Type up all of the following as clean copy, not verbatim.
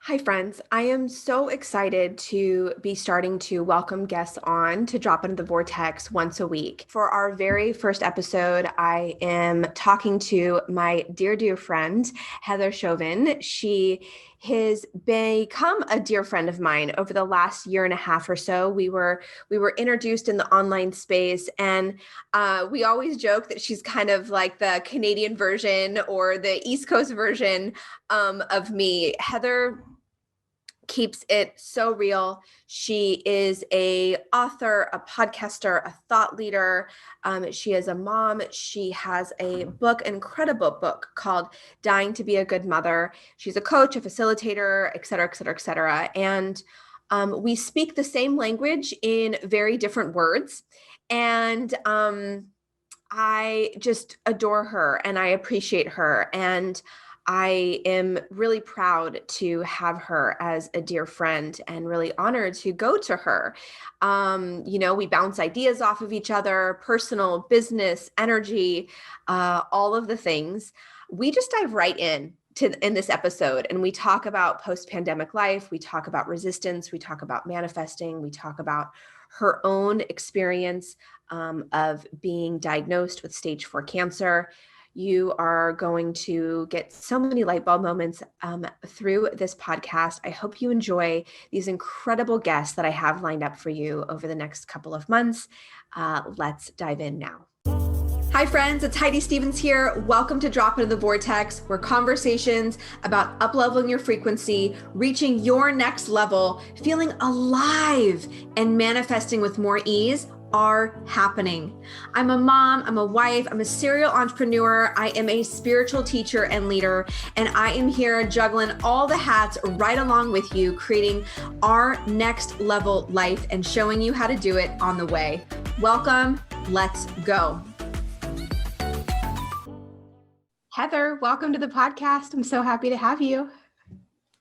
Hi, friends. I am so excited to be starting to welcome guests on to Drop Into the Vortex once a week. For our very first episode, I am talking to my dear friend, Heather Chauvin. She has become a dear friend of mine over the last year and a half or so. We were introduced in the online space, and we always joke that she's kind of like the Canadian version or the East Coast version of me. Heather keeps it so real. She is a author, a podcaster, a thought leader. She is a mom. She has a book, an incredible book called Dying to be a Good Mother. She's a coach, a facilitator, et cetera, et cetera, et cetera. And we speak the same language in very different words. And I just adore her and I appreciate her. And I am really proud to have her as a dear friend and really honored to go to her. We bounce ideas off of each other, personal, business, energy, all of the things. We just dive right in this episode, and we talk about post-pandemic life. We talk about resistance. We talk about manifesting. We talk about her own experience of being diagnosed with stage 4 cancer. You are going to get so many light bulb moments through this podcast. I hope you enjoy these incredible guests that I have lined up for you over the next couple of months. Let's dive in now. Hi friends, it's Heidi Stevens here. Welcome to Drop Into the Vortex, where conversations about upleveling your frequency, reaching your next level, feeling alive, and manifesting with more ease are happening. I'm a mom, I'm a wife, I'm a serial entrepreneur, I am a spiritual teacher and leader, and I am here juggling all the hats right along with you, creating our next level life and showing you how to do it on the way. Welcome, let's go. Heather, welcome to the podcast. I'm so happy to have you.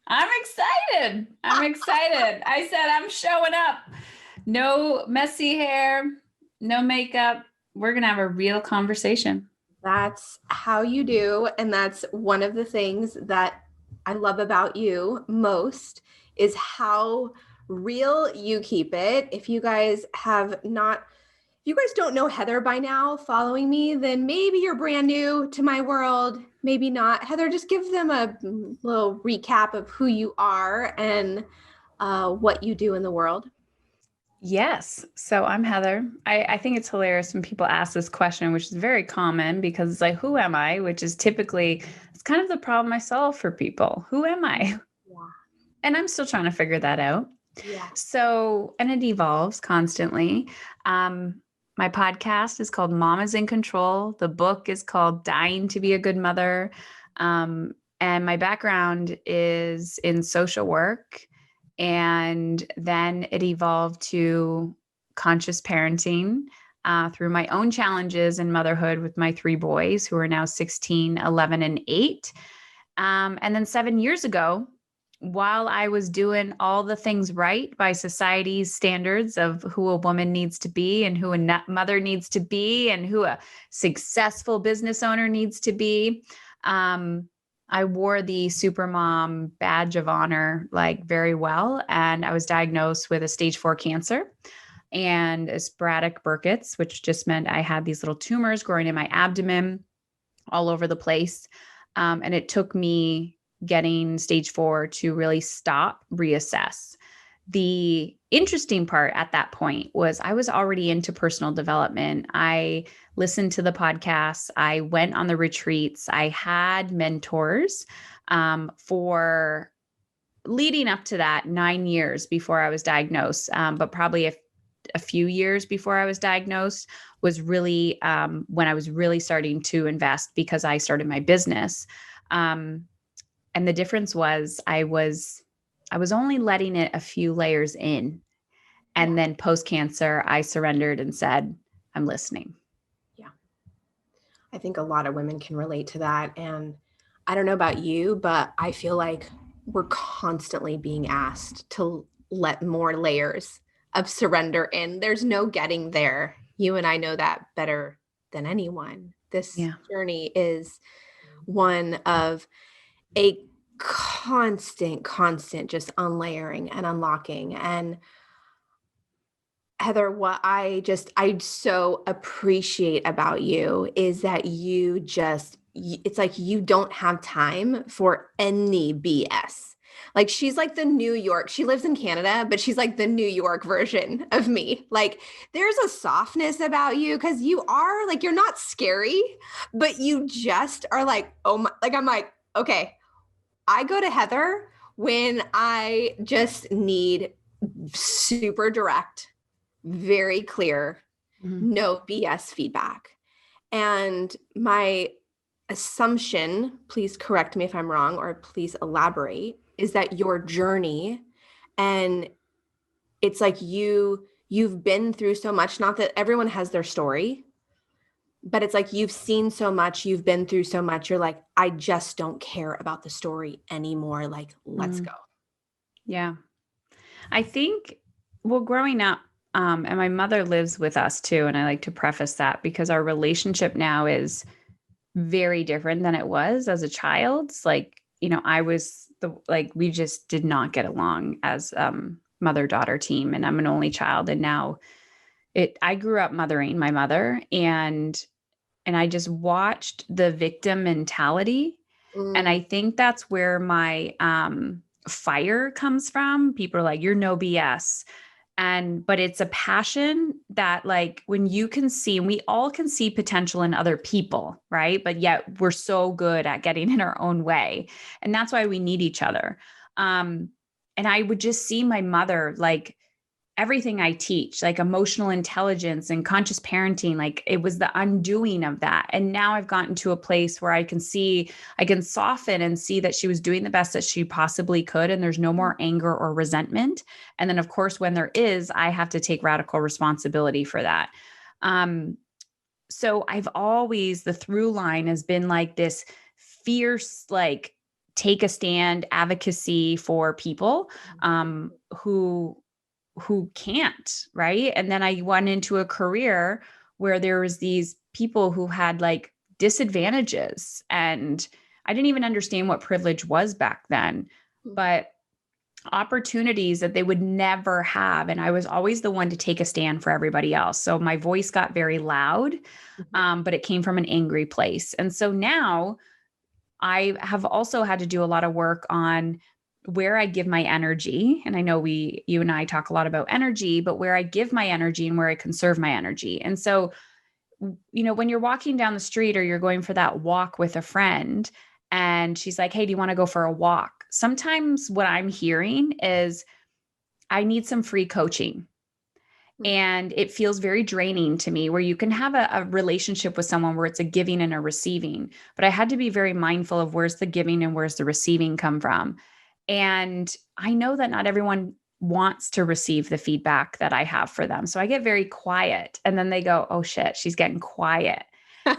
I'm excited. I said I'm showing up. No messy hair, no makeup. We're going to have a real conversation. That's how you do. And that's one of the things that I love about you most is how real you keep it. If you guys don't know Heather by now following me, then maybe you're brand new to my world. Maybe not. Heather, just give them a little recap of who you are and what you do in the world. Yes. So I'm Heather. I think it's hilarious when people ask this question, which is very common because it's like, who am I? Which is typically, it's kind of the problem I solve for people. Who am I? Yeah. And I'm still trying to figure that out. Yeah. So, and it evolves constantly. My podcast is called Mom is in Control. The book is called Dying to be a Good Mother. And my background is in social work. And then it evolved to conscious parenting through my own challenges in motherhood with my 3 boys who are now 16, 11, and 8. And then 7 years ago, while I was doing all the things right by society's standards of who a woman needs to be and who a mother needs to be and who a successful business owner needs to be, I wore the supermom badge of honor like very well. And I was diagnosed with a stage 4 cancer and a sporadic Burkitt's, which just meant I had these little tumors growing in my abdomen all over the place. And it took me getting stage 4 to really stop, reassess. The interesting part at that point was I was already into personal development. I listened to the podcasts. I went on the retreats. I had mentors for leading up to that 9 years before I was diagnosed. But probably a few years before I was diagnosed was really when I was really starting to invest because I started my business. And the difference was I was only letting it a few layers in. And then post-cancer, I surrendered and said, I'm listening. Yeah. I think a lot of women can relate to that. And I don't know about you, but I feel like we're constantly being asked to let more layers of surrender in. There's no getting there. You and I know that better than anyone. This journey is one of a constant just unlayering and unlocking. And Heather, what I so appreciate about you is that it's like you don't have time for any BS. Like she's like the New York, she lives in Canada, but she's like the New York version of me. Like there's a softness about you because you are like, you're not scary, but you just are like, oh my, like I'm like, okay, I go to Heather when I just need super direct, very clear, Mhm. no BS feedback. And my assumption, please correct me if I'm wrong or please elaborate, is that your journey and it's like you've been through so much, not that everyone has their story, but it's like you've seen so much, you've been through so much, you're like, I just don't care about the story anymore. Like, let's Mm. go. Yeah. I think, well, growing up, and my mother lives with us too. And I like to preface that because our relationship now is very different than it was as a child. It's like, I was we just did not get along as mother-daughter team. And I'm an only child. And now I grew up mothering my mother and I just watched the victim mentality. And Mm, I think that's where my fire comes from. People are like, you're no BS. But it's a passion that, like, when you can see, and we all can see potential in other people, right? But yet we're so good at getting in our own way. And that's why we need each other. And I would just see my mother, like, everything I teach, like emotional intelligence and conscious parenting, like it was the undoing of that. And now I've gotten to a place where I can soften and see that she was doing the best that she possibly could. And there's no more anger or resentment. And then, of course, when there is, I have to take radical responsibility for that. Um, so the through line has been like this fierce, like, take a stand advocacy for people who can't, right? And then I went into a career where there was these people who had like disadvantages, and I didn't even understand what privilege was back then, but opportunities that they would never have. And I was always the one to take a stand for everybody else. So my voice got very loud, but it came from an angry place. And so now I have also had to do a lot of work on where I give my energy. And I know you and I talk a lot about energy, but where I give my energy and where I conserve my energy. And so, when you're walking down the street or you're going for that walk with a friend and she's like, hey, do you want to go for a walk? Sometimes what I'm hearing is, I need some free coaching. And it feels very draining to me, where you can have a relationship with someone where it's a giving and a receiving. But I had to be very mindful of where's the giving and where's the receiving come from. And I know that not everyone wants to receive the feedback that I have for them. So I get very quiet. And then they go, oh shit, she's getting quiet.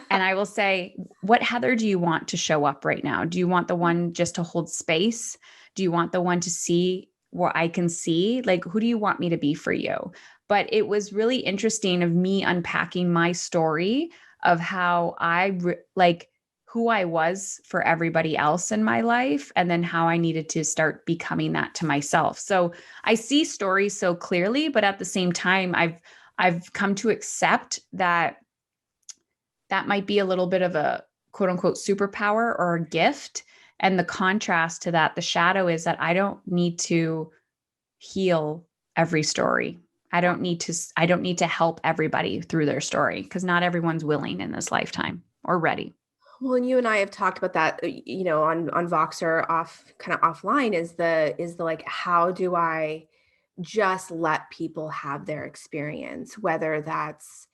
And I will say, what Heather do you want to show up right now? Do you want the one just to hold space? Do you want the one to see where I can see? Like, who do you want me to be for you? But it was really interesting of me unpacking my story of how like who I was for everybody else in my life, and then how I needed to start becoming that to myself. So I see stories so clearly, but at the same time, I've come to accept that might be a little bit of a quote unquote superpower or a gift. And the contrast to that, the shadow, is that I don't need to heal every story. I don't need to help everybody through their story, because not everyone's willing in this lifetime or ready. Well, and you and I have talked about that, on Voxer kind of offline is the like, how do I just let people have their experience, whether that's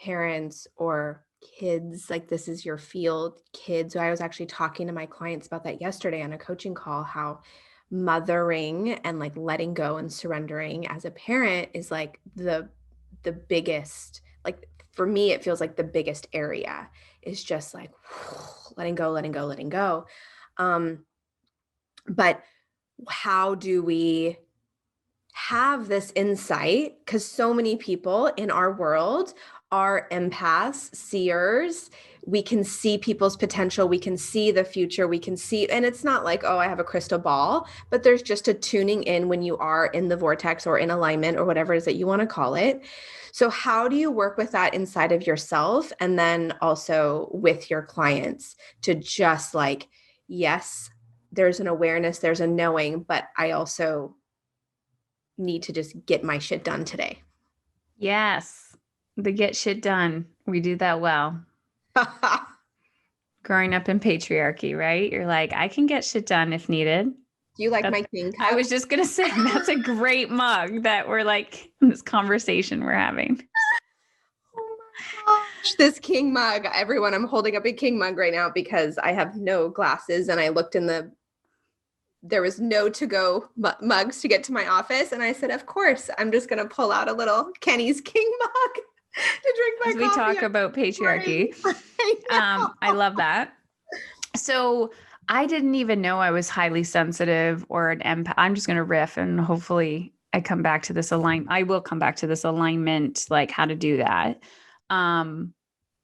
parents or kids, like this is your field, kids. I was actually talking to my clients about that yesterday on a coaching call, how mothering and like letting go and surrendering as a parent is like the biggest, like for me it feels like the biggest area is just like letting go, letting go, letting go. um but how do we have this insight because so many people in our world are empaths, seers. We can see people's potential. We can see the future. We can see, and it's not like, oh, I have a crystal ball, but there's just a tuning in when you are in the vortex or in alignment or whatever it is that you want to call it. So how do you work with that inside of yourself and then also with your clients to just like, yes, there's an awareness, there's a knowing, but I also need to just get my shit done today. Yes. The get shit done. We do that well. Growing up in patriarchy, right? You're like, I can get shit done if needed. Do you like That's, my king cup? I was just going to say, that's a great mug that we're like, in this conversation we're having. Oh my gosh, this king mug. Everyone, I'm holding up a king mug right now because I have no glasses and I looked there was no to-go mugs to get to my office. And I said, of course, I'm just going to pull out a little Kenny's king mug to drink my coffee. As we talk about patriarchy. I love that. So I didn't even know I was highly sensitive or an empath. I'm just going to riff and hopefully I come back to this I will come back to this alignment, like how to do that.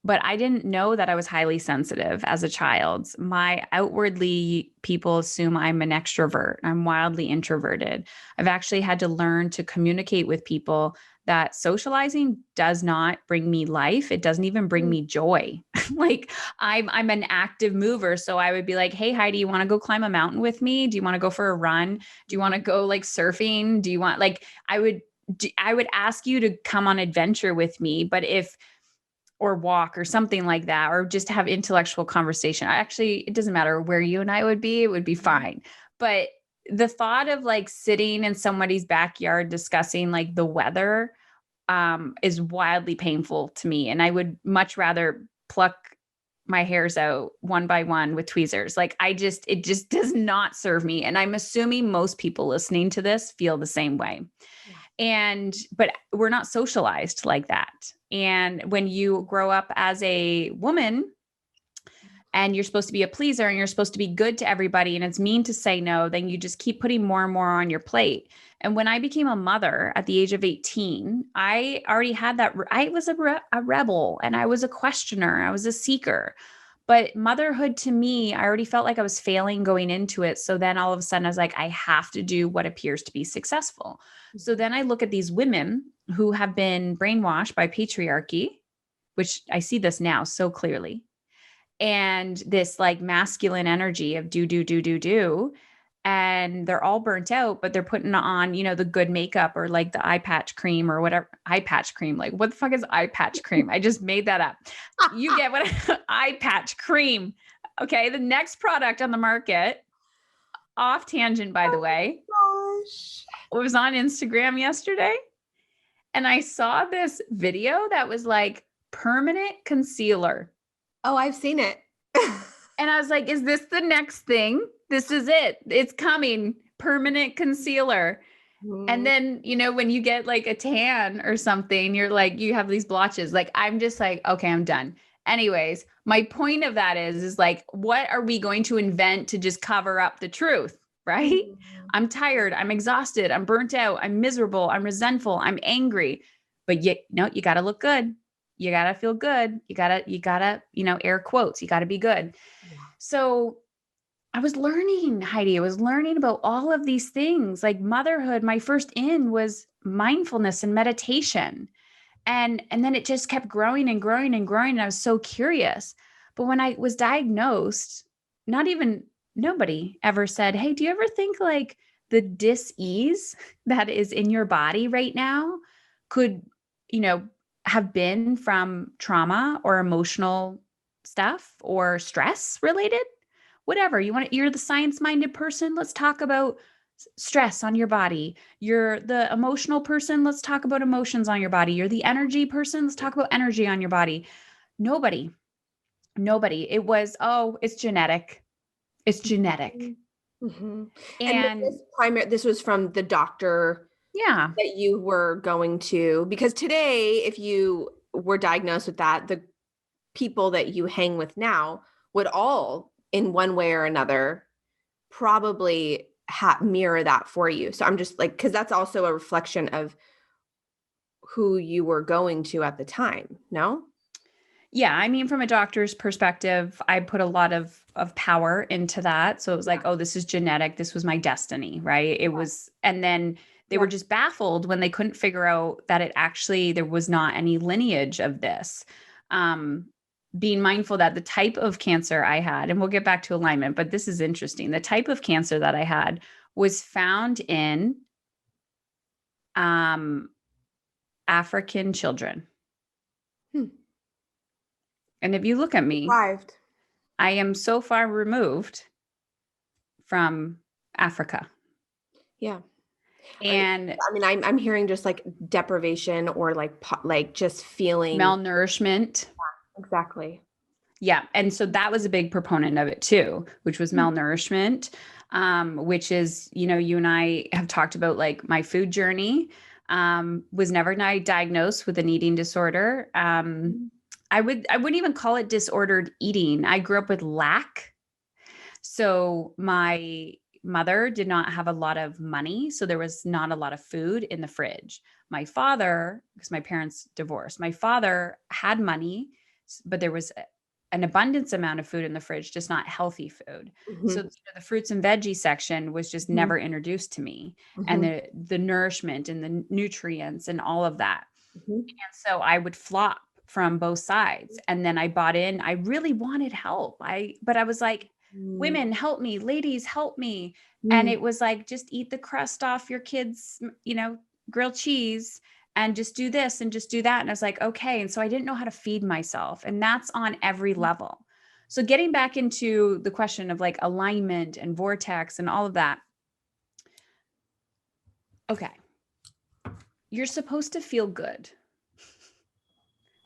But I didn't know that I was highly sensitive as a child. My outwardly, people assume I'm an extrovert. I'm wildly introverted. I've actually had to learn to communicate with people that socializing does not bring me life. It doesn't even bring me joy. Like I'm an active mover. So I would be like, hey, Heidi, you want to go climb a mountain with me? Do you want to go for a run? Do you want to go like surfing? Do you want like, I would ask you to come on adventure with me. But or walk or something like that, or just have intellectual conversation. It doesn't matter where you and I would be, it would be fine. But the thought of like sitting in somebody's backyard discussing like the weather is wildly painful to me. And I would much rather pluck my hairs out one by one with tweezers. Like it just does not serve me. And I'm assuming most people listening to this feel the same way. But we're not socialized like that. And when you grow up as a woman and you're supposed to be a pleaser and you're supposed to be good to everybody and it's mean to say no, then you just keep putting more and more on your plate. And when I became a mother at the age of 18, I already had that. I was a rebel and I was a questioner. I was a seeker. But motherhood to me, I already felt like I was failing going into it. So then all of a sudden I was like, I have to do what appears to be successful. So then I look at these women who have been brainwashed by patriarchy, which I see this now so clearly. And this like masculine energy of do. And they're all burnt out, but they're putting on, the good makeup or like the eye patch cream or whatever. Eye patch cream. Like what the fuck is eye patch cream? I just made that up. You get what eye patch cream. Okay. The next product on the market, off tangent, by the way, Gosh. was on Instagram yesterday. And I saw this video that was like permanent concealer. Oh, I've seen it. And I was like, is this the next thing? This is it. It's coming. Permanent concealer. And then, when you get like a tan or something, you're like, you have these blotches. Like, I'm just like, okay, I'm done. Anyways, my point of that is like, what are we going to invent to just cover up the truth? Right? I'm tired. I'm exhausted. I'm burnt out. I'm miserable. I'm resentful. I'm angry. But you got to look good. You got to feel good. You got to, air quotes, you got to be good. Yeah. So I was learning, Heidi, I was learning about all of these things like motherhood. My first in was mindfulness and meditation. And then it just kept growing and growing and growing. And I was so curious. But when I was diagnosed, nobody ever said, hey, do you ever think like the dis-ease that is in your body right now could, have been from trauma or emotional stuff or stress related? Whatever you're the science-minded person. Let's talk about stress on your body. You're the emotional person. Let's talk about emotions on your body. You're the energy person. Let's talk about energy on your body. Nobody. It was, it's genetic. It's genetic. Mm-hmm. And this was from the doctor that you were going to, because today, if you were diagnosed with that, the people that you hang with now would all in one way or another probably mirror that for you. So I'm just like, cause that's also a reflection of who you were going to at the time. No? Yeah, I mean, from a doctor's perspective, I put a lot of power into that. So it was like, oh, this is genetic. This was my destiny, right? It was, and then they were just baffled when they couldn't figure out that it actually there was not any lineage of this. Being mindful that the type of cancer I had, and we'll get back to alignment, but this is interesting. The type of cancer that I had was found in African children. And if you look at me, Survived. I am so far removed from Africa. Yeah. And I mean, I'm hearing just like deprivation or like just feeling malnourishment. Exactly. Yeah. And so that was a big proponent of it too, which was malnourishment, which is, you know, you and I have talked about like my food journey, was never diagnosed with an eating disorder. I wouldn't even call it disordered eating. I grew up with lack. So my mother did not have a lot of money. So there was not a lot of food in the fridge. My father, because my parents divorced, my father had money, but there was an abundance amount of food in the fridge, just not healthy food. So the fruits and veggie section was just never introduced to me, and the nourishment and the nutrients and all of that. And so I would flop from both sides. And then I bought in, I really wanted help. But I was like, women help me, ladies help me. And it was like, just eat the crust off your kids, you know, grilled cheese, and just do this and just do that. And I was like, okay. And so I didn't know how to feed myself. And that's on every level. So getting back into the question of like alignment and vortex and all of that. Okay. You're supposed to feel good.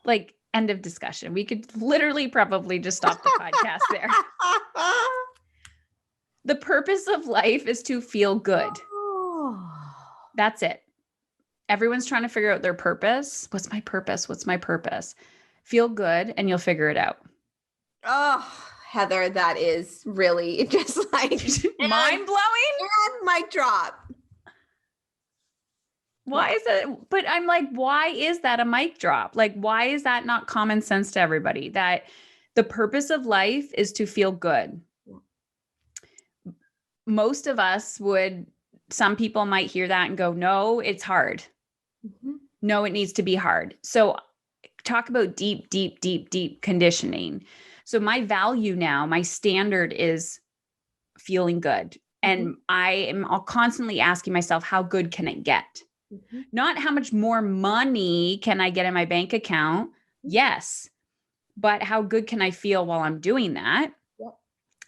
Like, end of discussion. We could literally probably just stop the podcast there. The purpose of life is to feel good. That's it. Everyone's trying to figure out their purpose. What's my purpose? What's my purpose? Feel good and you'll figure it out. Oh, Heather, that is really just like mind blowing. And mic drop. Why is it? But I'm like, why is that a mic drop? Like, why is that not common sense to everybody? That the purpose of life is to feel good. Most of us would, some people might hear that and go, no, it's hard. No, it needs to be hard. So talk about deep, deep, deep, deep conditioning. So my value now, my standard is feeling good. And I am constantly asking myself, how good can it get? Not how much more money can I get in my bank account? Yes. But how good can I feel while I'm doing that?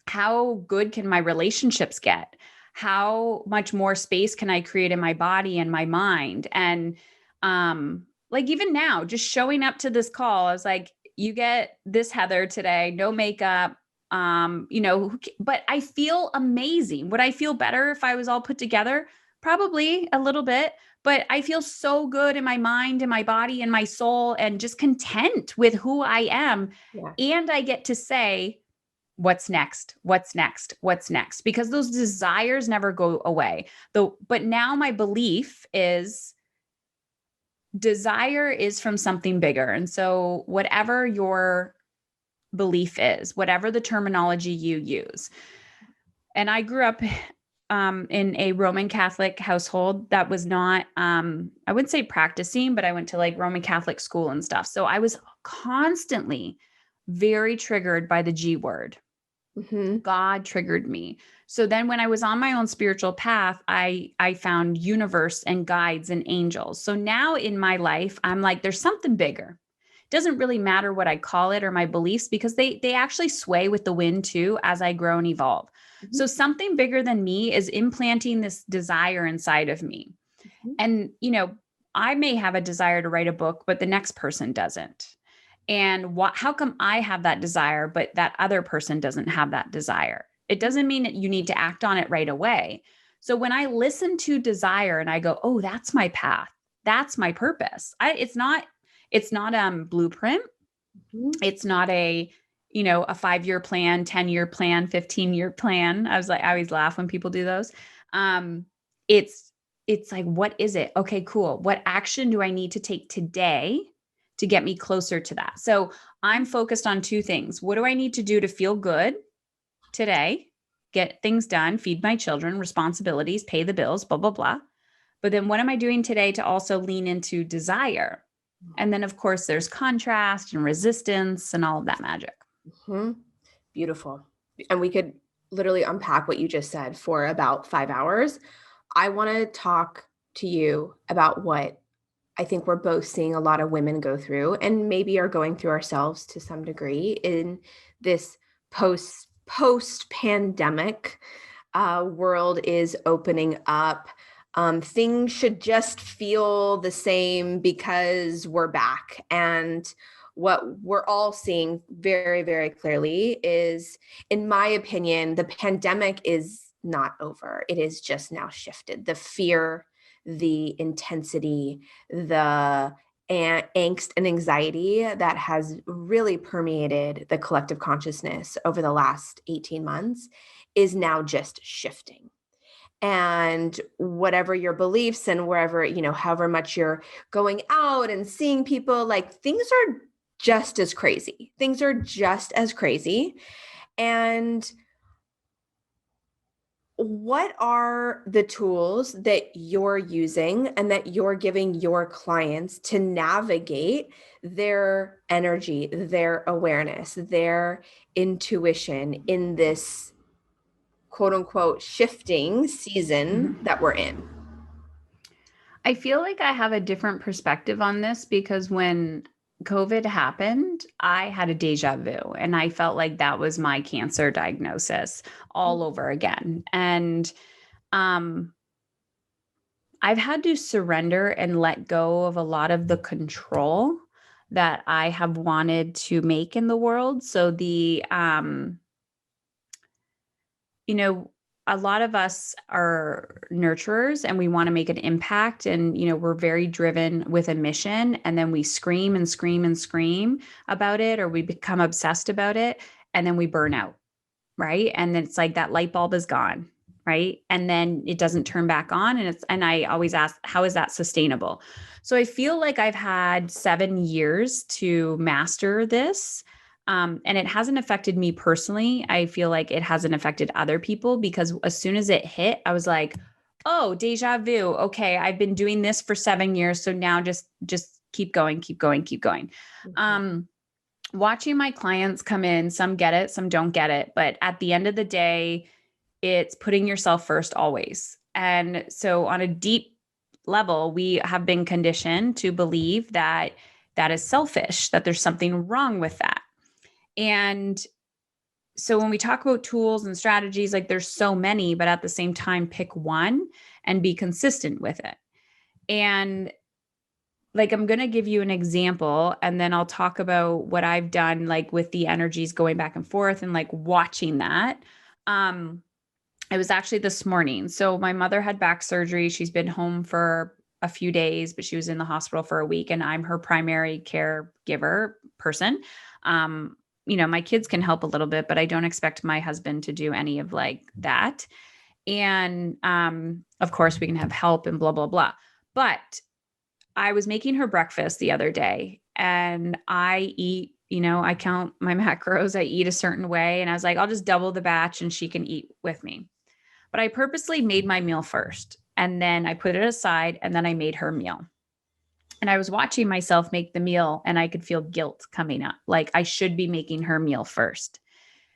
How good can my relationships get? How much more space can I create in my body and my mind? And like even now, just showing up to this call, I was like, you get this Heather today, no makeup, you know, but I feel amazing. Would I feel better if I was all put together? Probably a little bit, but I feel so good in my mind and my body and my soul and just content with who I am. Yeah. And I get to say, what's next? What's next? What's next? Because those desires never go away. But now my belief is desire is from something bigger. And so whatever your belief is, whatever the terminology you use. And I grew up in a Roman Catholic household that was not, I wouldn't say practicing, but I went to like Roman Catholic school and stuff. So I was constantly very triggered by the G word. God triggered me. So then when I was on my own spiritual path, I found universe and guides and angels. So now in my life, I'm like, there's something bigger. It doesn't really matter what I call it or my beliefs, because they actually sway with the wind too, as I grow and evolve. So something bigger than me is implanting this desire inside of me. And, you know, I may have a desire to write a book, but the next person doesn't. And how come I have that desire, but that other person doesn't have that desire? It doesn't mean that you need to act on it right away. So when I listen to desire and I go, oh, that's my path, that's my purpose. It's not blueprint. It's not a 5-year plan, 10-year plan, 15-year plan. I always laugh when people do those. It's, it's like, what is it? Okay, cool. What action do I need to take today to get me closer to that? So I'm focused on two things. What do I need to do to feel good today? Get things done, feed my children, responsibilities, pay the bills, blah, blah, blah. But then what am I doing today to also lean into desire? And then, of course, there's contrast and resistance and all of that magic. Mm-hmm. Beautiful. And we could literally unpack what you just said for about 5 hours. I want to talk to you about what I think we're both seeing a lot of women go through and maybe are going through ourselves to some degree in this post pandemic world is opening up. Things should just feel the same because we're back. And what we're all seeing very, very clearly is, in my opinion, the pandemic is not over. It is just now shifted. The fear, the intensity, the angst and anxiety that has really permeated the collective consciousness over the last 18 months is now just shifting. And whatever your beliefs and wherever, however much you're going out and seeing people, like, things are just as crazy. Things are just as crazy. And what are the tools that you're using and that you're giving your clients to navigate their energy, their awareness, their intuition in this quote unquote shifting season Mm-hmm. that we're in? I feel like I have a different perspective on this because when COVID happened, I had a deja vu and I felt like that was my cancer diagnosis all over again. And um, I've had to surrender and let go of a lot of the control that I have wanted to make in the world. So you know, a lot of us are nurturers and we want to make an impact. And, we're very driven with a mission. And then we scream and scream and scream about it, or we become obsessed about it. And then we burn out. Right. And then it's like that light bulb is gone. Right. And then it doesn't turn back on. And I always ask, how is that sustainable? So I feel like I've had 7 years to master this. And it hasn't affected me personally. I feel like it hasn't affected other people because as soon as it hit, I was like, oh, deja vu. Okay. I've been doing this for 7 years. So now just keep going, keep going, keep going. Mhm. Watching my clients come in, some get it, some don't get it. But at the end of the day, it's putting yourself first always. And so, on a deep level, we have been conditioned to believe that that is selfish, that there's something wrong with that. And so, when we talk about tools and strategies, like there's so many, but at the same time, pick one and be consistent with it. And like I'm going to give you an example and then I'll talk about what I've done like with the energies going back and forth and like watching that. Um it was actually this morning. So my mother had back surgery. She's been home for a few days, but she was in the hospital for a week and I'm her primary caregiver person. My kids can help a little bit, but I don't expect my husband to do any of like that. And of course we can have help and blah blah blah. But I was making her breakfast the other day and I eat, I count my macros, I eat a certain way. And I was like, I'll just double the batch and she can eat with me. But I purposely made my meal first and then I put it aside and then I made her meal. And I was watching myself make the meal and I could feel guilt coming up. Like I should be making her meal first.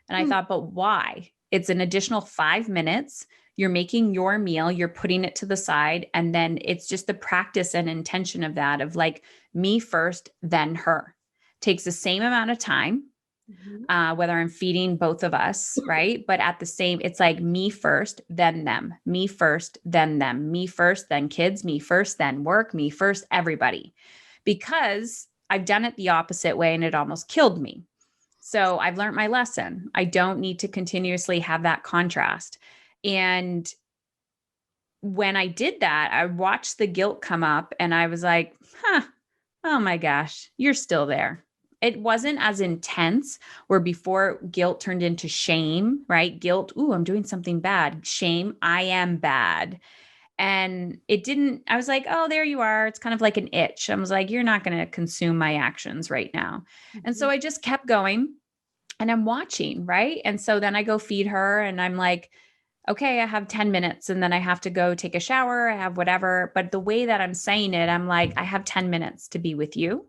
And I Hmm. thought, but why? It's an additional 5 minutes. You're making your meal, you're putting it to the side. And then it's just the practice and intention of that, of like me first, then her. Takes the same amount of time, Mhm. whether I'm feeding both of us, right? But at the same, it's like me first, then them, me first, then them, me first, then kids, me first, then work, me first, everybody. Because I've done it the opposite way and it almost killed me. So I've learned my lesson. I don't need to continuously have that contrast. And when I did that, I watched the guilt come up and I was like, oh my gosh, you're still there. It wasn't as intense where before guilt turned into shame, right? Guilt, ooh, I'm doing something bad. Shame, I am bad. And it didn't, I was like, oh, there you are. It's kind of like an itch. I was like, you're not going to consume my actions right now. And so Mhm. I just kept going and I'm watching, right? And so then I go feed her and I'm like, okay, I have 10 minutes and then I have to go take a shower. I have whatever. But the way that I'm saying it, I'm like, I have 10 minutes to be with you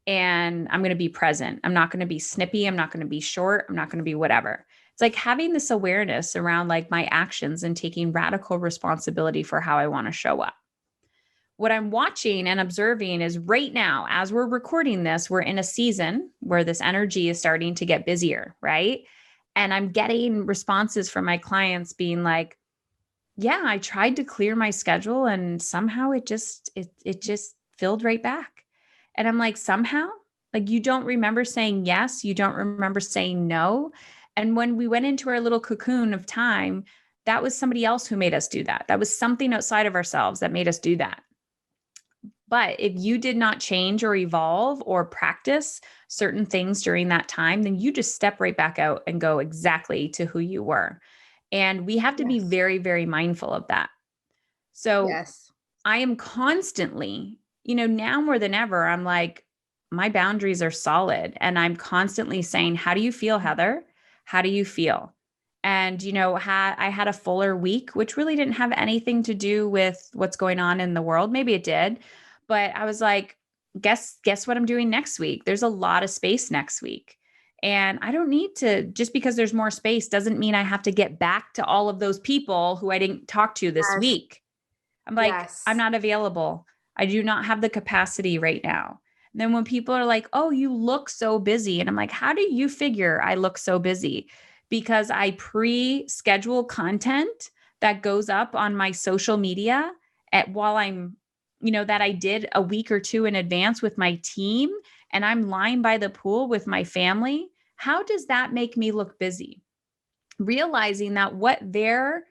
and I'm going to be present. I'm not going to be snippy. I'm not going to be short. I'm not going to be whatever. It's like having this awareness around like my actions and taking radical responsibility for how I want to show up. What I'm watching and observing is right now, as we're recording this, we're in a season where this energy is starting to get busier, right? And I'm getting responses from my clients being like, yeah, I tried to clear my schedule and somehow it just filled right back. And I'm like, somehow? Like you don't remember saying yes, you don't remember saying no. And when we went into our little cocoon of time, that was somebody else who made us do that. That was something outside of ourselves that made us do that. But if you did not change or evolve or practice certain things during that time, then you just step right back out and go exactly to who you were. And we have to be Yes. very, very mindful of that. So Yes. I am constantly, now more than ever, I'm like, my boundaries are solid. And I'm constantly saying, how do you feel, Heather? How do you feel? And, I had a fuller week, which really didn't have anything to do with what's going on in the world. Maybe it did. But I was like, guess what I'm doing next week? There's a lot of space next week. And I don't need to, just because there's more space doesn't mean I have to get back to all of those people who I didn't talk to this Yes. week. I'm like, I'm Yes. not available. I do not have the capacity right now. And then when people are like, oh, you look so busy. And I'm like, how do you figure I look so busy? Because I pre schedule content that goes up on my social media while I'm, that I did a week or two in advance with my team and I'm lying by the pool with my family. How does that make me look busy? Realizing that what they're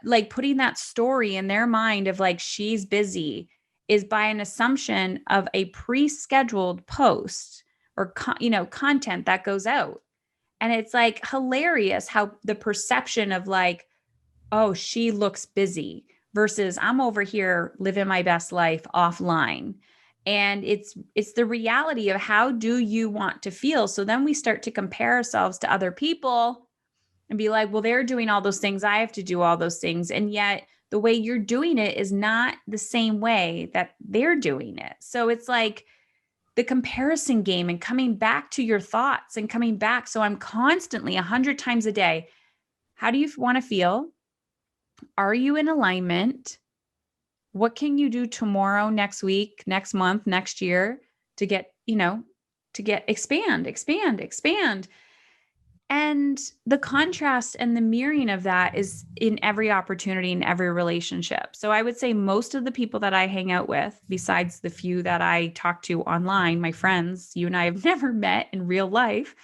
like putting that story in their mind of like she's busy is by an assumption of a pre-scheduled post or content that goes out. And it's like hilarious how the perception of like, oh, she looks busy versus I'm over here living my best life offline. And it's the reality of how do you want to feel? So then we start to compare ourselves to other people and be like, well, they're doing all those things. I have to do all those things. And yet the way you're doing it is not the same way that they're doing it. So it's like the comparison game and coming back to your thoughts and coming back. So I'm constantly 100 times a day. How do you want to feel? Are you in alignment? What can you do tomorrow, next week, next month, next year to get, expand, expand, expand? And the contrast and the mirroring of that is in every opportunity, in every relationship. So I would say most of the people that I hang out with, besides the few that I talk to online, my friends, you and I have never met in real life,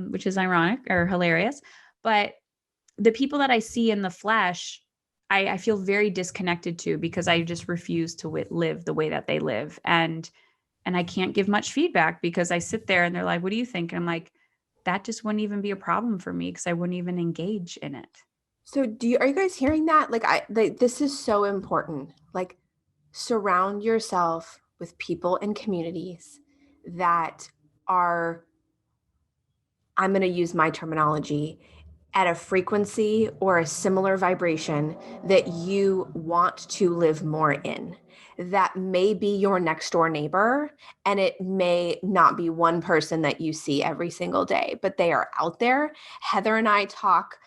which is ironic or hilarious. But the people that I see in the flesh, I feel very disconnected to because I just refuse to live the way that they live. And I can't give much feedback because I sit there and they're like, what do you think? And I'm like, that just wouldn't even be a problem for me because I wouldn't even engage in it. So are you guys hearing that? Like this is so important. Like surround yourself with people and communities that are, I'm going to use my terminology, at a frequency or a similar vibration that you want to live more in. That may be your next door neighbor, and it may not be one person that you see every single day, but they are out there. Heather and I talk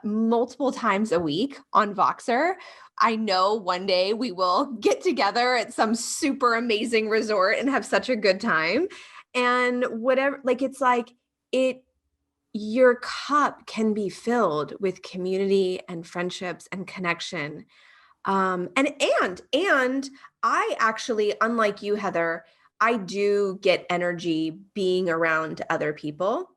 multiple times a week on Voxer. I know one day we will get together at some super amazing resort and have such a good time. And whatever, like, it's like, it your cup can be filled with community and friendships and connection. And I actually, unlike you, Heather, I do get energy being around other people.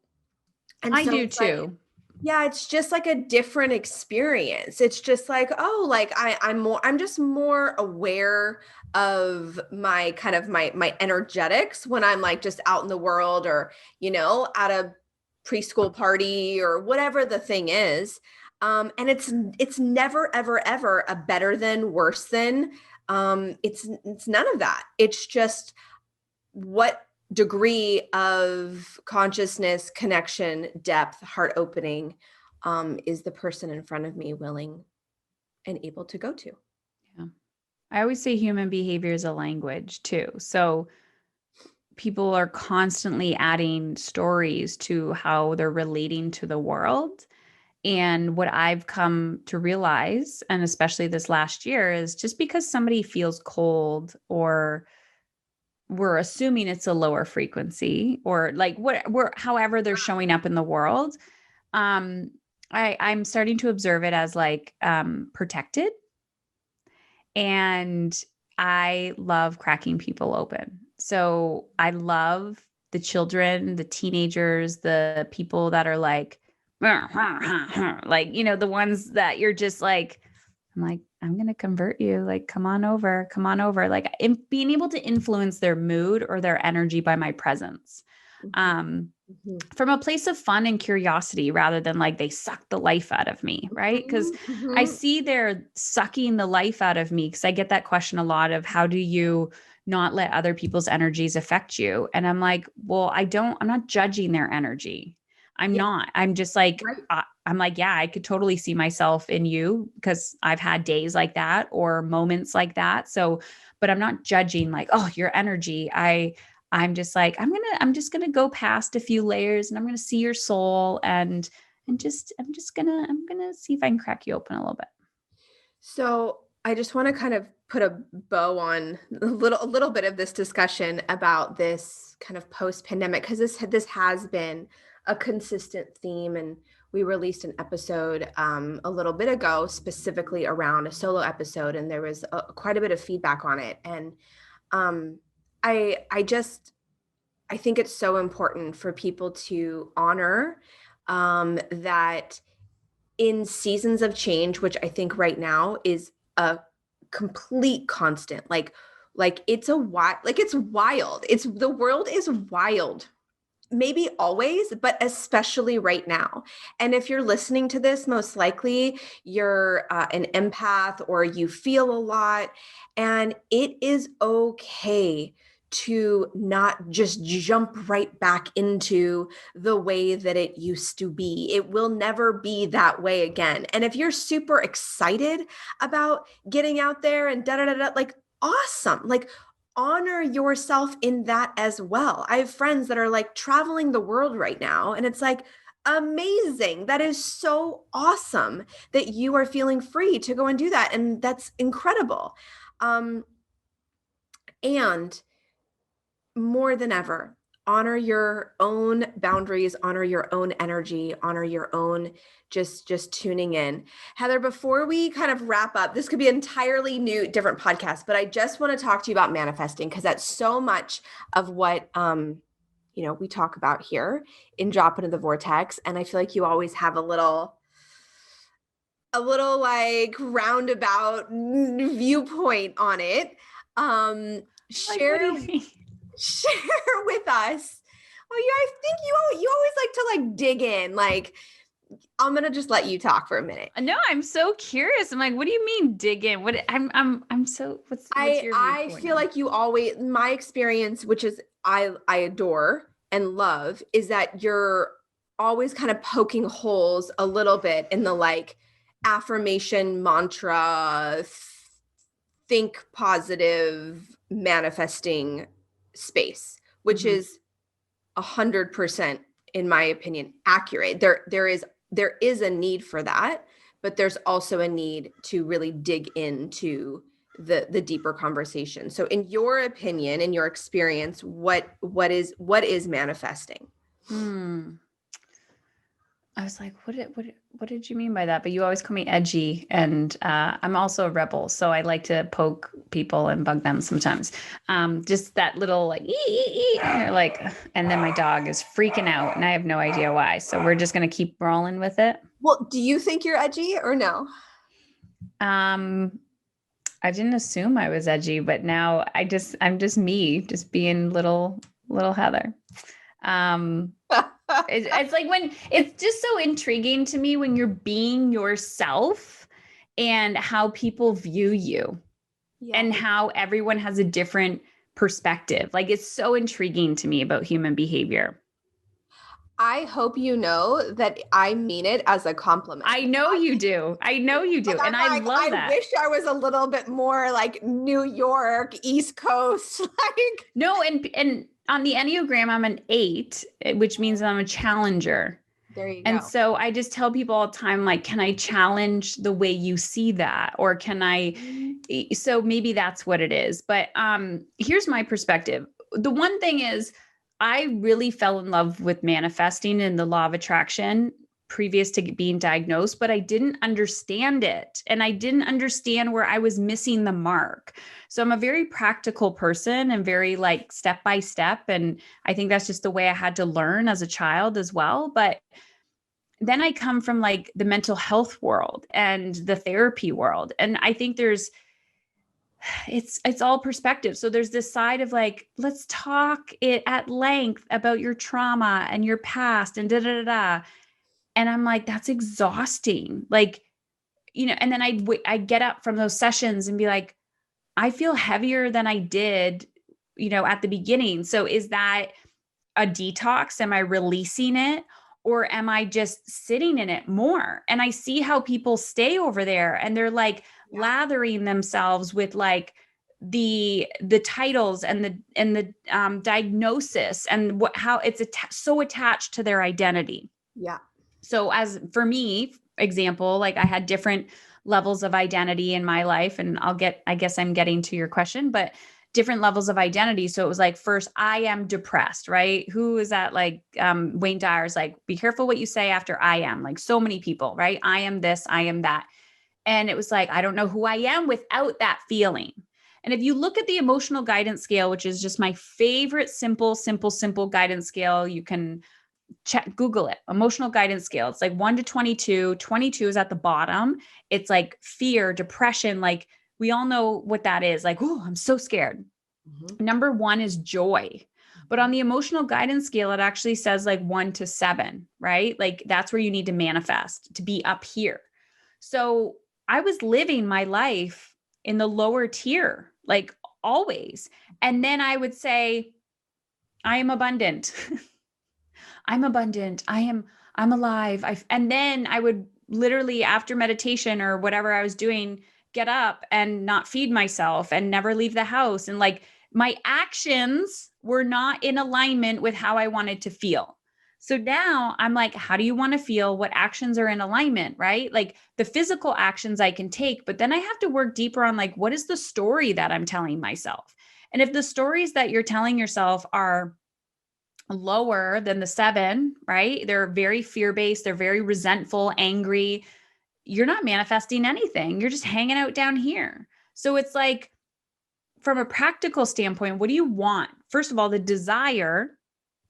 And I so do it's like, too. Yeah, it's just like a different experience. It's just like, oh, like I'm just more aware of my kind of my energetics when I'm like just out in the world or, at a preschool party or whatever the thing is. And it's never, ever, ever a better than, worse than. It's none of that. It's just what degree of consciousness, connection, depth, heart opening is the person in front of me willing and able to go to. Yeah. I always say human behavior is a language too. So people are constantly adding stories to how they're relating to the world. And what I've come to realize, and especially this last year, is just because somebody feels cold or we're assuming it's a lower frequency or like however they're showing up in the world. Um, I'm starting to observe it as like protected. And I love cracking people open. So I love the children, the teenagers, the people that are like, like, the ones that you're just like, I'm like, I'm going to convert you. Like, come on over, come on over. Like being able to influence their mood or their energy by my presence. From a place of fun and curiosity rather than like they suck the life out of me, right? Because I see they're sucking the life out of me because I get that question a lot of how do you not let other people's energies affect you? And I'm like, well, I'm not judging their energy. Not. I'm just like, I'm like, yeah, I could totally see myself in you because I've had days like that or moments like that. So, but I'm not judging like, oh, your energy. I'm just like, I'm just going to go past a few layers and I'm going to see your soul I'm going to see if I can crack you open a little bit. So I just want to kind of put a bow on a little bit of this discussion about this kind of post-pandemic, because this has been a consistent theme, and we released an episode a little bit ago specifically around a solo episode, and there was quite a bit of feedback on it. And I think it's so important for people to honor that in seasons of change, which I think right now is a complete constant. Like it's it's wild. The world is wild. Maybe always, but especially right now. And if you're listening to this, most likely you're an empath or you feel a lot, and it is okay to not just jump right back into the way that it used to be. It will never be that way again. And if you're super excited about getting out there and like awesome, like honor yourself in that as well. I have friends that are like traveling the world right now, and it's like amazing. That is so awesome that you are feeling free to go and do that. And that's incredible. And more than ever, honor your own boundaries, honor your own energy, honor your own just tuning in. Heather, before we kind of wrap up, this could be an entirely new, different podcast, but I just want to talk to you about manifesting, because that's so much of what we talk about here in Drop Into the Vortex. And I feel like you always have a little like roundabout viewpoint on it. Share with us. Well, yeah, I think you always like to like dig in. Like, I'm gonna just let you talk for a minute. No, I'm so curious. I'm like, what do you mean dig in? What's your viewpoint? I feel like you always, my experience, which is I adore and love, is that you're always kind of poking holes a little bit in the like affirmation mantra, think positive, manifesting space, which is 100%, in my opinion, accurate. There is a need for that, but there's also a need to really dig into the deeper conversation. So in your opinion, in your experience, what is manifesting? I was like, what did you mean by that? But you always call me edgy, and I'm also a rebel, so I like to poke people and bug them sometimes. Just that little like, like, and then my dog is freaking out, and I have no idea why. So we're just gonna keep rolling with it. Well, do you think you're edgy or no? Um, I didn't assume I was edgy, but now I'm just me, just being little Heather. Um, it's like when it's just so intriguing to me when you're being yourself and how people view you and how everyone has a different perspective. Like it's so intriguing to me about human behavior. I hope you know that I mean it as a compliment. I know you do. I know you do. Like, and I love I that. wish I was a little bit more like New York, East Coast. Like, no, and on the Enneagram, I'm an 8, which means I'm a challenger. there you And go. so I just tell people all the time, like, can I challenge the way you see that? Or can I, so maybe that's what it is. But here's my perspective. The one thing is, I really fell in love with manifesting and the law of attraction previous to being diagnosed, but I didn't understand it. And I didn't understand where I was missing the mark. So I'm a very practical person and very like step by step. And I think that's just the way I had to learn as a child as well. But then I come from like the mental health world and the therapy world. And I think it's all perspective. So there's this side of like, let's talk it at length about your trauma and your past and da da da da. And I'm like, that's exhausting. Like, and then I get up from those sessions and be like, I feel heavier than I did, at the beginning. So is that a detox? Am I releasing it? Or am I just sitting in it more? And I see how people stay over there and they're like lathering themselves with like the titles and the diagnosis and how it's so attached to their identity. Yeah. So as for me, example, like I had different levels of identity in my life, and I guess I'm getting to your question, but different levels of identity. So it was like, first, I am depressed, right? Who is that? Like Wayne Dyer's like, be careful what you say after I am. Like so many people, right? I am this, I am that. And it was like, I don't know who I am without that feeling. And if you look at the emotional guidance scale, which is just my favorite simple guidance scale, you can Google it, emotional guidance scale. It's like 1 to 22. 22 is at the bottom. It's like fear, depression. Like we all know what that is. Like, oh, I'm so scared. Mm-hmm. Number 1 is joy. But on the emotional guidance scale, it actually says like 1 to 7, right? Like that's where you need to manifest to be up here. So I was living my life in the lower tier, like always. And then I would say, I am abundant. I'm abundant. I'm alive. And then I would literally after meditation or whatever I was doing, get up and not feed myself and never leave the house. And like my actions were not in alignment with how I wanted to feel. So now I'm like, how do you want to feel? What actions are in alignment, right? Like the physical actions I can take, but then I have to work deeper on like, what is the story that I'm telling myself? And if the stories that you're telling yourself are lower than the 7, right? They're very fear-based. They're very resentful, angry. You're not manifesting anything. You're just hanging out down here. So it's like, from a practical standpoint, what do you want? First of all, the desire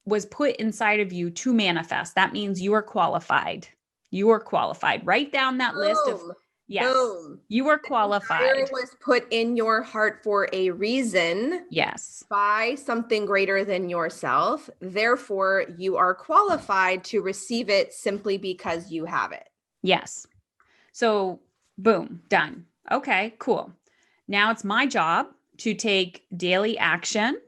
was put inside of you to manifest. That means you are qualified. You are qualified. Write down that list of, yes, boom. You are qualified. Desire was put in your heart for a reason. Yes. By something greater than yourself. Therefore, you are qualified to receive it simply because you have it. Yes. So boom, done. Okay, cool. Now it's my job to take daily action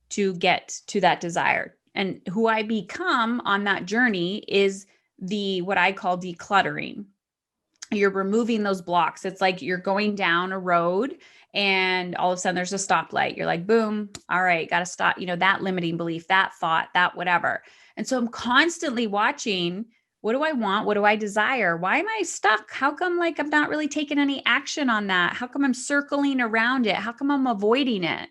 to get to that desire. And who I become on that journey is what I call decluttering. You're removing those blocks. It's like you're going down a road and all of a sudden there's a stoplight. You're like, boom, all right, got to stop, that limiting belief, that thought, that whatever. And so I'm constantly watching, what do I want? What do I desire? Why am I stuck? How come like I'm not really taking any action on that? How come I'm circling around it? How come I'm avoiding it?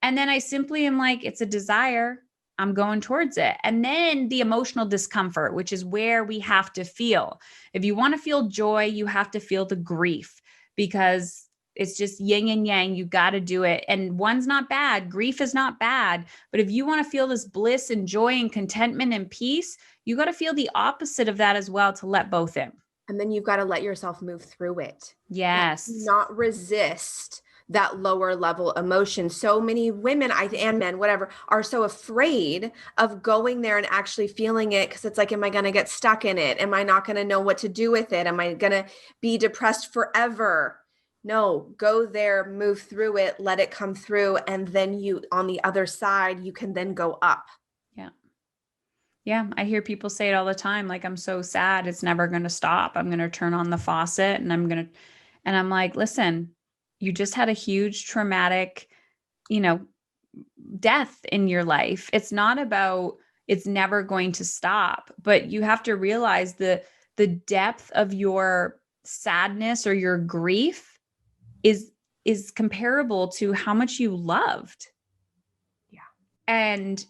And then I simply am like, it's a desire. I'm going towards it. And then the emotional discomfort, which is where we have to feel. If you want to feel joy, you have to feel the grief, because it's just yin and yang. You got to do it. And one's not bad. Grief is not bad. But if you want to feel this bliss and joy and contentment and peace, you got to feel the opposite of that as well to let both in. And then you've got to let yourself move through it. Yes. Not resist that lower level emotion. So many women, and men, whatever, are so afraid of going there and actually feeling it, because it's like, am I going to get stuck in it? Am I not going to know what to do with it? Am I going to be depressed forever? No, go there, move through it, let it come through. And then you, on the other side, you can then go up. Yeah. Yeah. I hear people say it all the time. Like, I'm so sad. It's never going to stop. I'm going to turn on the faucet and I'm like, listen, you just had a huge traumatic, death in your life. It's not about, it's never going to stop, but you have to realize the depth of your sadness or your grief is comparable to how much you loved. Yeah. And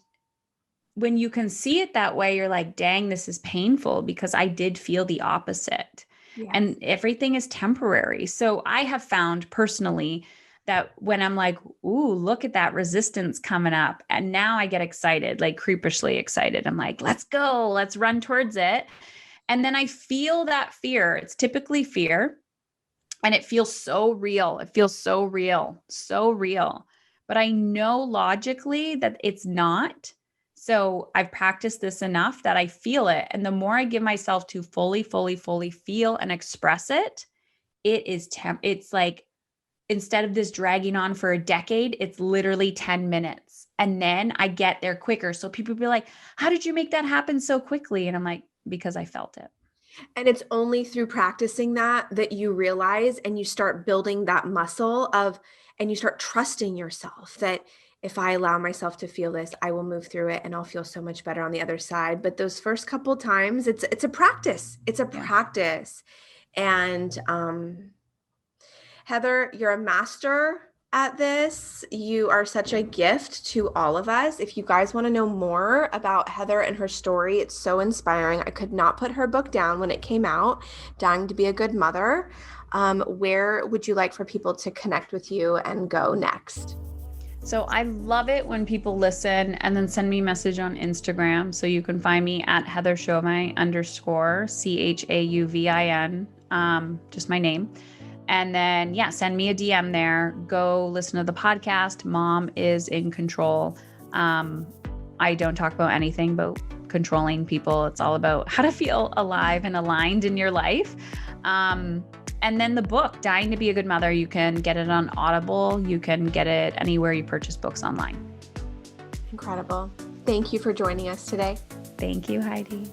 when you can see it that way, you're like, dang, this is painful, because I did feel the opposite. Yes. And everything is temporary. So I have found personally that when I'm like, ooh, look at that resistance coming up. And now I get excited, like creepishly excited. I'm like, let's go, let's run towards it. And then I feel that fear. It's typically fear. And it feels so real. It feels so real, so real. But I know logically that it's not. So I've practiced this enough that I feel it. And the more I give myself to fully feel and express it, it's like, instead of this dragging on for a decade, it's literally 10 minutes. And then I get there quicker. So people be like, how did you make that happen so quickly? And I'm like, because I felt it. And it's only through practicing that you realize, and you start building that muscle and you start trusting yourself that if I allow myself to feel this, I will move through it and I'll feel so much better on the other side. But those first couple times, it's a practice. It's a practice. And Heather, you're a master at this. You are such a gift to all of us. If you guys want to know more about Heather and her story, it's so inspiring. I could not put her book down when it came out, Dying to Be a Good Mother. Where would you like for people to connect with you and go next? So I love it when people listen and then send me a message on Instagram. So you can find me at Heather Chauvin _CHAUVIN, just my name. And then, send me a DM there. Go listen to the podcast. Mom is in control. I don't talk about anything about controlling people. It's all about how to feel alive and aligned in your life. And then the book, Dying to Be a Good Mother, you can get it on Audible. You can get it anywhere you purchase books online. Incredible. Thank you for joining us today. Thank you, Heidi.